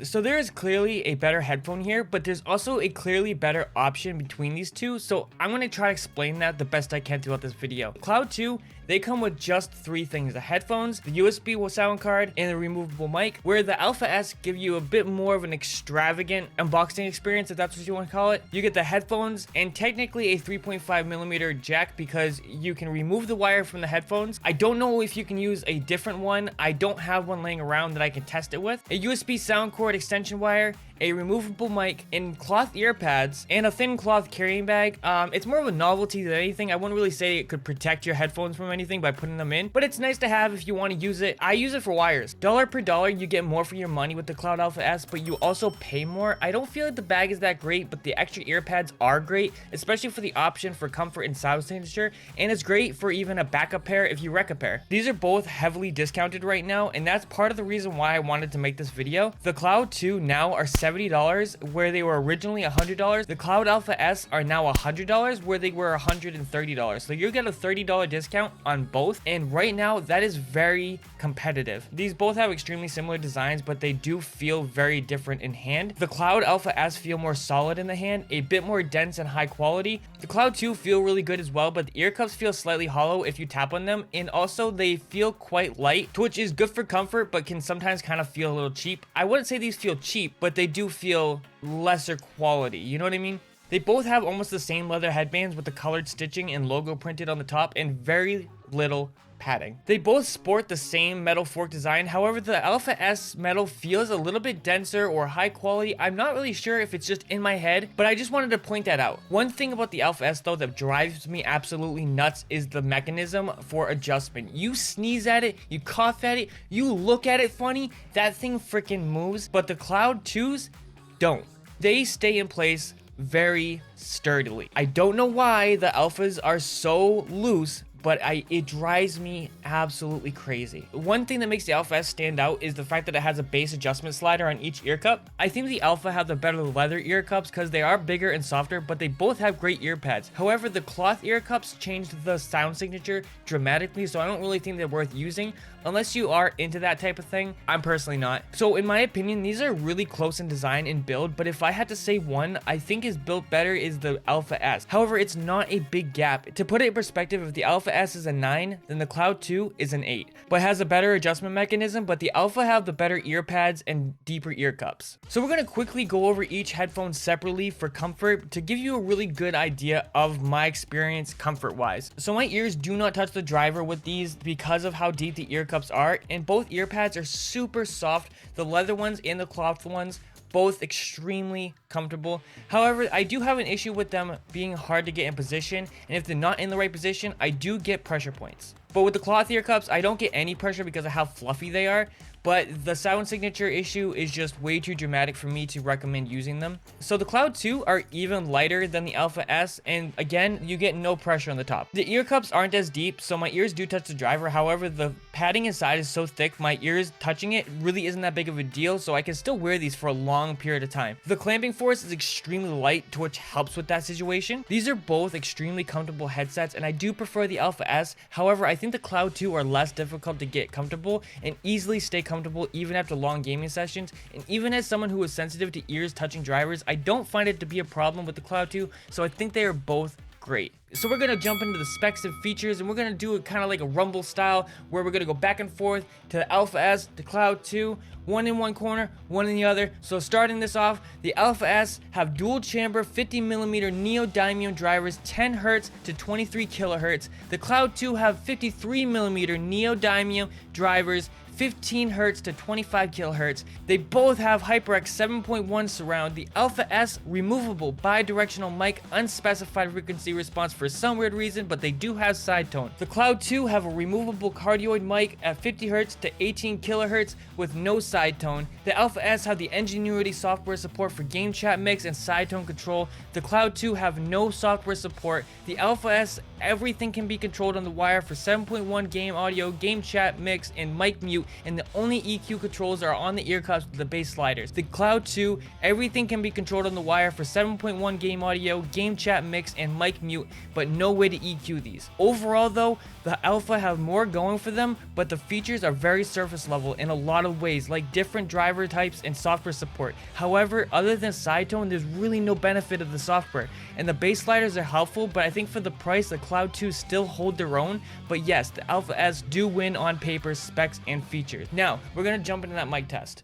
So there is clearly a better headphone here, but there's also a clearly better option between these two. So I'm going to try to explain that the best I can throughout this video. Cloud 2, they come with just 3 things: the headphones, the USB sound card, and the removable mic, where the Alpha S give you a bit more of an extravagant unboxing experience, if that's what you want to call it. You get the headphones and technically a 3.5mm jack because you can remove the wire from the headphones. I don't know if you can use a different one. I don't have one laying around that I can test it with. A USB sound cord extension wire, a removable mic, and cloth ear pads, and a thin cloth carrying bag. It's more of a novelty than anything. I wouldn't really say it could protect your headphones from anything by putting them in, but it's nice to have if you want to use it. I use it for wires. Dollar per dollar, you get more for your money with the Cloud Alpha S, but you also pay more. I don't feel like the bag is that great, but the extra ear pads are great, especially for the option for comfort and sound signature, and it's great for even a backup pair if you wreck a pair. These are both heavily discounted right now, and that's part of the reason why I wanted to make this video. The Cloud 2 now are $70 where they were originally $100. The Cloud Alpha S are now $100 where they were $130. So you get a $30 discount on both, and right now that is very competitive. These both have extremely similar designs, but they do feel very different in hand. The Cloud Alpha S feel more solid in the hand, a bit more dense and high quality. The Cloud 2 feel really good as well, but the ear cups feel slightly hollow if you tap on them, and also they feel quite light, which is good for comfort but can sometimes kind of feel a little cheap. I wouldn't say these feel cheap, but they do feel lesser quality, you know what I mean? They both have almost the same leather headbands with the colored stitching and logo printed on the top and very little padding. They both sport the same metal fork design. However, the Alpha S metal feels a little bit denser or high quality. I'm not really sure if it's just in my head, but I just wanted to point that out. One thing about the Alpha S though that drives me absolutely nuts is the mechanism for adjustment. You sneeze at it, you cough at it, you look at it funny, that thing freaking moves, but the Cloud 2s don't. They stay in place very sturdily. I don't know why the Alphas are so loose, but it drives me absolutely crazy. One thing that makes the Alpha S stand out is the fact that it has a bass adjustment slider on each ear cup. I think the Alpha have the better leather ear cups because they are bigger and softer, but they both have great ear pads. However, the cloth ear cups changed the sound signature dramatically, so I don't really think they're worth using unless you are into that type of thing. I'm personally not. So in my opinion, these are really close in design and build, but if I had to say one I think is built better is the Alpha S. However, it's not a big gap. To put it in perspective, if the Alpha S is a 9, then the Cloud 2 is an 8, but has a better adjustment mechanism, but the Alpha have the better ear pads and deeper ear cups. So we're going to quickly go over each headphone separately for comfort to give you a really good idea of my experience comfort wise. So my ears do not touch the driver with these because of how deep the ear cups are, and both ear pads are super soft. The leather ones and the cloth ones both extremely comfortable. However, I do have an issue with them being hard to get in position, and if they're not in the right position, I do get pressure points. But with the cloth ear cups, I don't get any pressure because of how fluffy they are, but the sound signature issue is just way too dramatic for me to recommend using them. So the Cloud 2 are even lighter than the Alpha S, and again, you get no pressure on the top. The ear cups aren't as deep, so my ears do touch the driver. However, the padding inside is so thick, my ears touching it really isn't that big of a deal, so I can still wear these for a long period of time. The clamping force is extremely light, which helps with that situation. These are both extremely comfortable headsets, and I do prefer the Alpha S. However, I think the Cloud 2 are less difficult to get comfortable and easily stay comfortable even after long gaming sessions. And even as someone who is sensitive to ears touching drivers, I don't find it to be a problem with the Cloud 2, so I think they are both great. So we're gonna jump into the specs and features, and we're gonna do it kind of like a rumble style where we're gonna go back and forth to the Alpha S, the Cloud 2, one in one corner, one in the other. So starting this off, the Alpha S have dual chamber 50mm neodymium drivers, 10 Hz to 23 kHz. The Cloud 2 have 53mm neodymium drivers, 15 Hz to 25 kHz. They both have HyperX 7.1 surround. The Alpha S removable bi-directional mic, unspecified frequency response for some weird reason, but they do have side tone. The Cloud 2 have a removable cardioid mic at 50 Hz to 18 kHz with no side tone. The Alpha S have the Ingenuity software support for game chat mix and side tone control. The Cloud 2 have no software support. The Alpha S, everything can be controlled on the wire for 7.1 game audio, game chat mix, and mic mute and the only EQ controls are on the ear cups with the bass sliders. The Cloud 2, everything can be controlled on the wire for 7.1 game audio, game chat mix, and mic mute, but no way to EQ these. Overall though, the Alpha have more going for them, but the features are very surface level in a lot of ways, like different driver types and software support. However, other than side tone, there's really no benefit of the software, and the bass sliders are helpful, but I think for the price, the Cloud 2 still hold their own. But yes, the Alpha S do win on paper, specs, and features. Now, we're gonna jump into that mic test.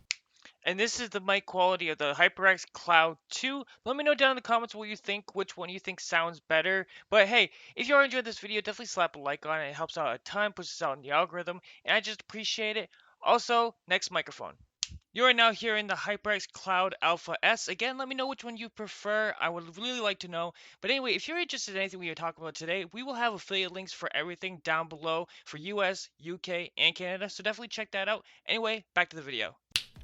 And this is the mic quality of the HyperX Cloud 2. Let me know down in the comments what you think, which one you think sounds better. But hey, if you are enjoyed this video, definitely slap a like on it. It helps out a ton, pushes us out in the algorithm, and I just appreciate it. Also, next microphone. You are now hearing the HyperX Cloud Alpha S. Again, let me know which one you prefer. I would really like to know. But anyway, if you're interested in anything we are talking about today, we will have affiliate links for everything down below for US, UK, and Canada. So definitely check that out. Anyway, back to the video.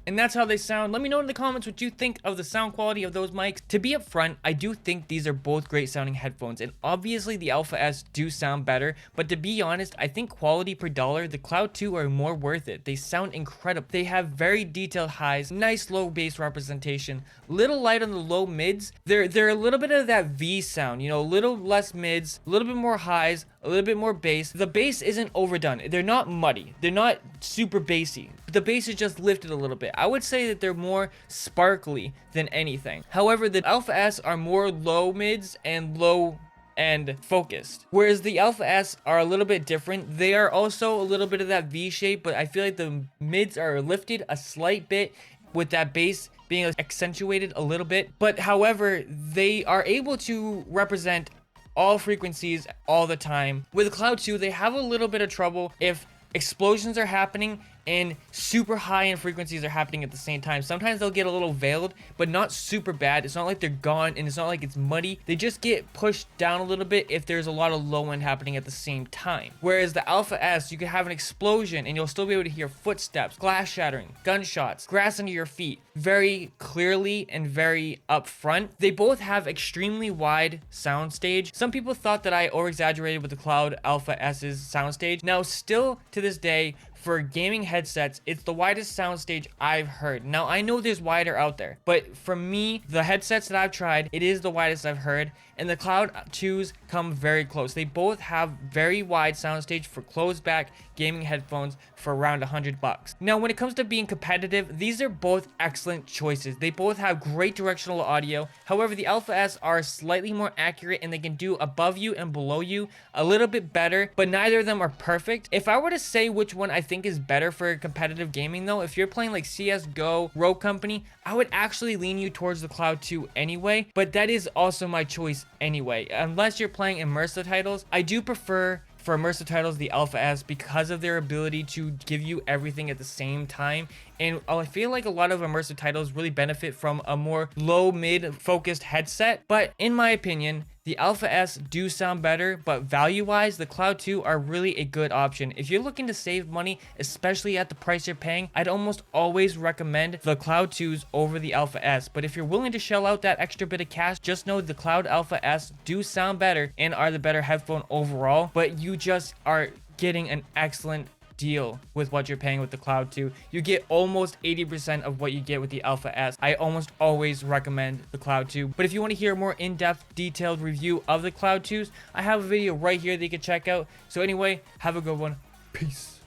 And that's how they sound. Let me know in the comments what you think of the sound quality of those mics. To be upfront, I do think these are both great sounding headphones, and obviously the Alpha S do sound better, but to be honest, I think quality per dollar, the Cloud 2 are more worth it. They sound incredible. They have very detailed highs, nice low bass representation, little light on the low mids. They're a little bit of that V sound, you know, a little less mids, a little bit more highs, a little bit more bass. The bass isn't overdone. They're not muddy. They're not super bassy. But the bass is just lifted a little bit. I would say that they're more sparkly than anything. However, the Alpha S are more low mids and low and focused, whereas the Alpha S are a little bit different. They are also a little bit of that V shape, but I feel like the mids are lifted a slight bit with that bass being accentuated a little bit. But however, they are able to represent all frequencies all the time. With Cloud 2, they have a little bit of trouble if explosions are happening and super high end frequencies are happening at the same time. Sometimes they'll get a little veiled, but not super bad. It's not like they're gone, and it's not like it's muddy. They just get pushed down a little bit if there's a lot of low end happening at the same time. Whereas the Alpha S, you can have an explosion and you'll still be able to hear footsteps, glass shattering, gunshots, grass under your feet very clearly and very upfront. They both have extremely wide soundstage. Some people thought that I over-exaggerated with the Cloud Alpha S's soundstage. Now, still to this day, for gaming headsets, it's the widest soundstage I've heard. Now, I know there's wider out there, but for me, the headsets that I've tried, it is the widest I've heard, and the Cloud 2s come very close. They both have very wide soundstage for closed back gaming headphones for around $100. Now, when it comes to being competitive, these are both excellent choices. They both have great directional audio. However, the Alpha S are slightly more accurate and they can do above you and below you a little bit better, but neither of them are perfect. If I were to say which one I think is better for competitive gaming though, if you're playing like CSGO, Rogue Company, I would actually lean you towards the Cloud 2 anyway, but that is also my choice anyway. Unless you're playing immersive titles, I do prefer for immersive titles the Alpha S because of their ability to give you everything at the same time. And I feel like a lot of immersive titles really benefit from a more low mid focused headset. But in my opinion, the Alpha S do sound better, but value wise, the Cloud 2 are really a good option. If you're looking to save money, especially at the price you're paying, I'd almost always recommend the Cloud 2s over the Alpha S. But if you're willing to shell out that extra bit of cash, just know the Cloud Alpha S do sound better and are the better headphone overall, but you just are getting an excellent deal with what you're paying with the Cloud 2. You get almost 80% of what you get with the Alpha S. I almost always recommend the Cloud 2. But if you want to hear a more in-depth, detailed review of the Cloud 2s, I have a video right here that you can check out. So anyway, have a good one. Peace.